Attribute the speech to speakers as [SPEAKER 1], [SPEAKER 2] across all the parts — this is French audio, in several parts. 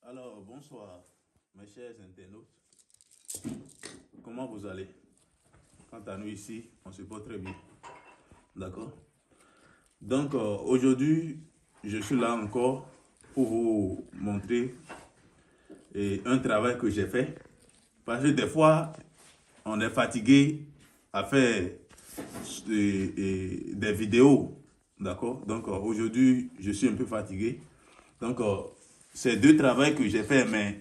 [SPEAKER 1] Alors, bonsoir, mes chers internautes. Comment vous allez? Quant à nous ici, on se porte très bien. D'accord? Donc, aujourd'hui, je suis là encore pour vous montrer un travail que j'ai fait. Parce que des fois, on est fatigué à faire des vidéos. D'accord? Donc, aujourd'hui, je suis un peu fatigué. Donc, c'est deux travaux que j'ai fait, mais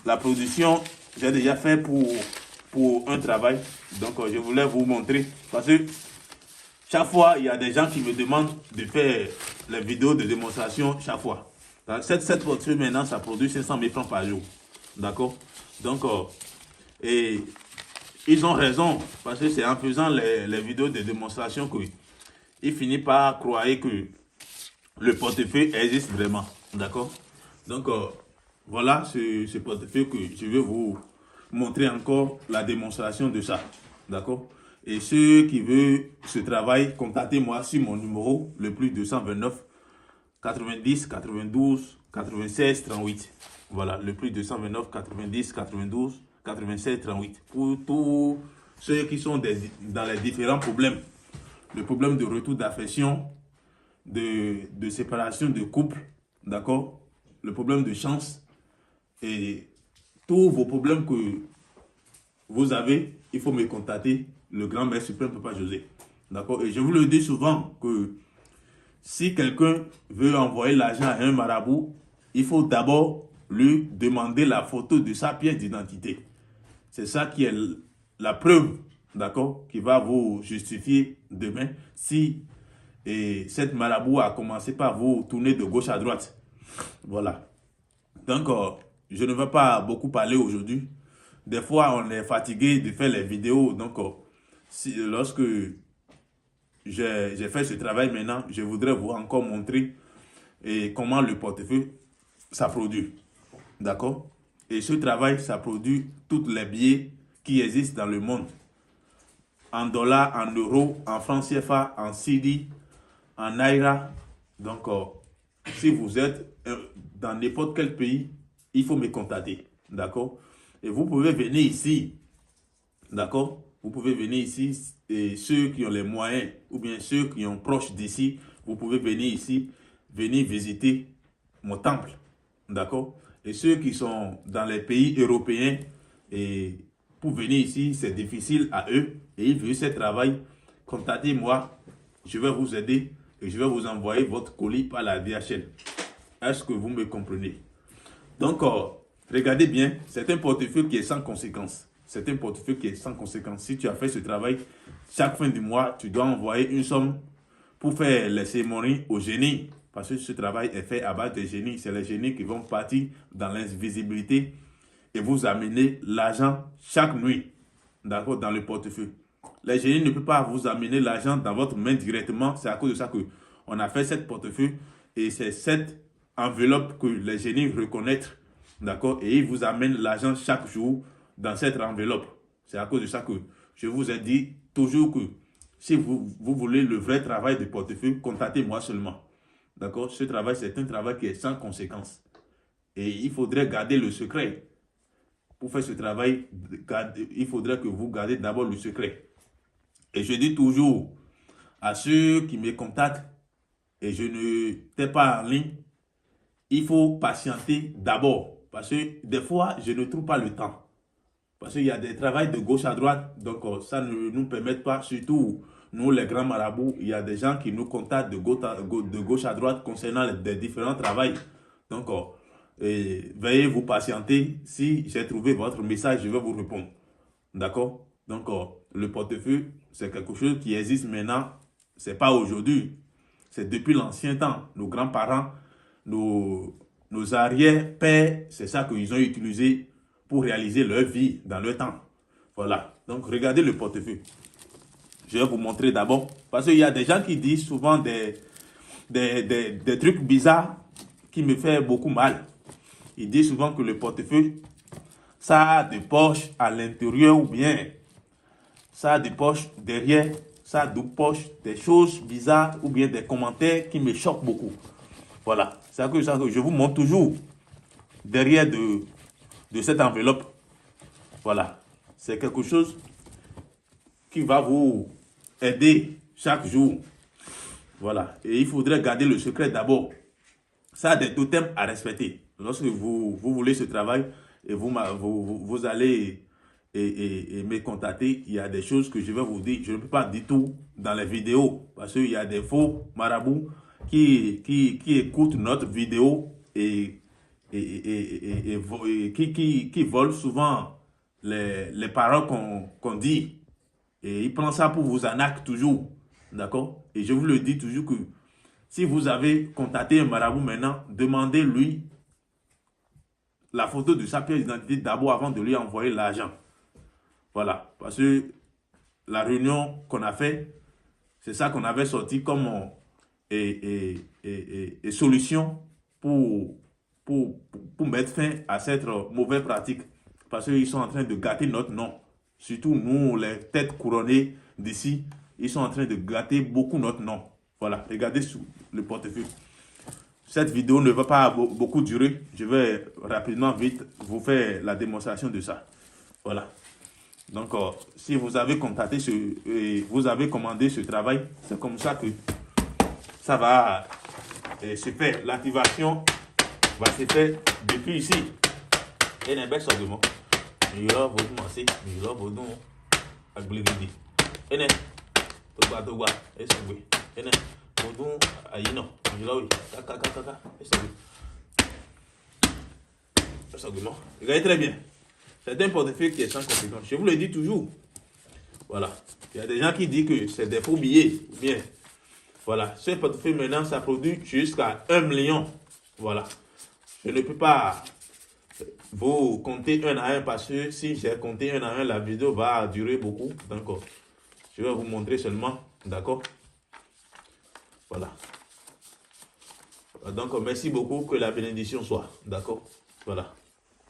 [SPEAKER 1] la production, j'ai déjà fait pour un travail. Donc, je voulais vous montrer. Parce que chaque fois, il y a des gens qui me demandent de faire les vidéos de démonstration chaque fois. Cette voiture, maintenant, ça produit 500 000 francs par jour. D'accord? Donc, et ils ont raison. Parce que c'est en faisant les vidéos de démonstration qu'ils finissent par croire que le portefeuille existe vraiment. D'accord? Donc, voilà ce portefeuille que je vais vous montrer encore la démonstration de ça. D'accord? Et ceux qui veulent ce travail, contactez-moi sur mon numéro, le plus 229 90 92 96 38. Voilà, le plus 229 90 92 96 38. Pour tous ceux qui sont dans les différents problèmes. Le problème de retour d'affection, de séparation de couple, d'accord? Le problème de chance et tous vos problèmes que vous avez, il faut me contacter, le grand maître suprême Papa José. D'accord? Et je vous le dis souvent que si quelqu'un veut envoyer l'argent à un marabout, il faut d'abord lui demander la photo de sa pièce d'identité. C'est ça qui est la preuve, d'accord, qui va vous justifier demain si cette marabout a commencé par vous tourner de gauche à droite. Voilà. Donc, je ne vais pas beaucoup parler aujourd'hui. Des fois, on est fatigué de faire les vidéos. Donc, lorsque j'ai fait ce travail maintenant, je voudrais vous encore montrer comment le portefeuille, ça produit. D'accord? Et ce travail, ça produit tous les billets qui existent dans le monde. En dollars, en euros, en francs CFA, en CD, en naira. Donc, si vous êtes dans n'importe quel pays, il faut me contacter. D'accord? Et vous pouvez venir ici. D'accord? Vous pouvez venir ici. Et ceux qui ont les moyens, ou bien ceux qui sont proches d'ici, vous pouvez venir ici, venir visiter mon temple. D'accord? Et ceux qui sont dans les pays européens, et pour venir ici, c'est difficile à eux, et ils veulent ce travail, contactez-moi, je vais vous aider, et je vais vous envoyer votre colis par la DHL. Est-ce que vous me comprenez? Donc, regardez bien, c'est un portefeuille qui est sans conséquence. C'est un portefeuille qui est sans conséquence. Si tu as fait ce travail, chaque fin du mois, tu dois envoyer une somme pour faire les cérémonies aux génies. Parce que ce travail est fait à base des génies. C'est les génies qui vont partir dans l'invisibilité et vous amener l'argent chaque nuit. D'accord, dans le portefeuille. Les génies ne peuvent pas vous amener l'argent dans votre main directement. C'est à cause de ça qu'on a fait cette portefeuille. Et c'est cette enveloppe que les génies reconnaissent. D'accord, et ils vous amènent l'argent chaque jour dans cette enveloppe. C'est à cause de ça que je vous ai dit toujours que si vous voulez le vrai travail de portefeuille, contactez-moi seulement. D'accord? Ce travail, c'est un travail qui est sans conséquence. Et il faudrait garder le secret. Pour faire ce travail, il faudrait que vous gardez d'abord le secret. Et je dis toujours à ceux qui me contactent, et je ne t'ai pas en ligne, il faut patienter d'abord. Parce que des fois, je ne trouve pas le temps. Parce qu'il y a des travaux de gauche à droite, donc ça ne nous permet pas, surtout nous les grands marabouts, il y a des gens qui nous contactent de gauche à droite concernant les différents travaux. Donc, veuillez vous patienter. Si j'ai trouvé votre message, je vais vous répondre. D'accord? Donc, le portefeuille, c'est quelque chose qui existe maintenant. Ce n'est pas aujourd'hui. C'est depuis l'ancien temps. Nos grands-parents, nos arrière-pères, c'est ça qu'ils ont utilisé pour réaliser leur vie dans leur temps. Voilà. Donc, regardez le portefeuille. Je vais vous montrer d'abord. Parce qu'il y a des gens qui disent souvent des trucs bizarres qui me font beaucoup mal. Ils disent souvent que le portefeuille, ça a des poches à l'intérieur ou bien ça a des poches derrière, ça a des poches, des choses bizarres ou bien des commentaires qui me choquent beaucoup. Voilà. C'est ça que je vous montre toujours. derrière de cette enveloppe. Voilà. C'est quelque chose qui va vous aider chaque jour. Voilà. Et il faudrait garder le secret d'abord. Ça a des totems à respecter. Lorsque vous voulez ce travail et vous allez et me contacter, il y a des choses que je vais vous dire. Je ne peux pas dire tout dans les vidéos parce qu'il y a des faux marabouts qui écoutent notre vidéo et qui volent souvent les paroles qu'on dit. Et ils prennent ça pour vous arnaquer toujours. D'accord? Et je vous le dis toujours que si vous avez contacté un marabout maintenant, demandez-lui la photo de sa pièce d'identité d'abord avant de lui envoyer l'argent. Voilà. Parce que la réunion qu'on a fait, c'est ça qu'on avait sorti comme solution pour mettre fin à cette mauvaise pratique. Parce qu'ils sont en train de gâter notre nom. Surtout nous, les têtes couronnées d'ici, ils sont en train de gâter beaucoup notre nom. Voilà, regardez sur le portefeuille. Cette vidéo ne va pas beaucoup durer. Je vais rapidement, vite, vous faire la démonstration de ça. Voilà. Donc, si vous avez contacté vous avez commandé ce travail, c'est comme ça que ça va se faire. L'activation va se faire depuis ici. Et les bêtes sont de moi. Il y aura votre massé, il y aura votre nom. Avec le vide. Et les Toba, et c'est oui. Et les Bodon, Aïno, il y aura oui. Kaka, et c'est oui. C'est bon. Regardez très bien. C'est un portefeuille qui est sans conséquence. Je vous le dis toujours. Voilà. Il y a des gens qui disent que c'est des faux billets. Bien. Voilà. Ce portefeuille maintenant, ça produit jusqu'à 1 million. Voilà. Je ne peux pas vous compter un à un parce que si j'ai compté un à un, la vidéo va durer beaucoup. Donc, je vais vous montrer seulement. D'accord? Voilà. Donc, merci beaucoup. Que la bénédiction soit. D'accord? Voilà.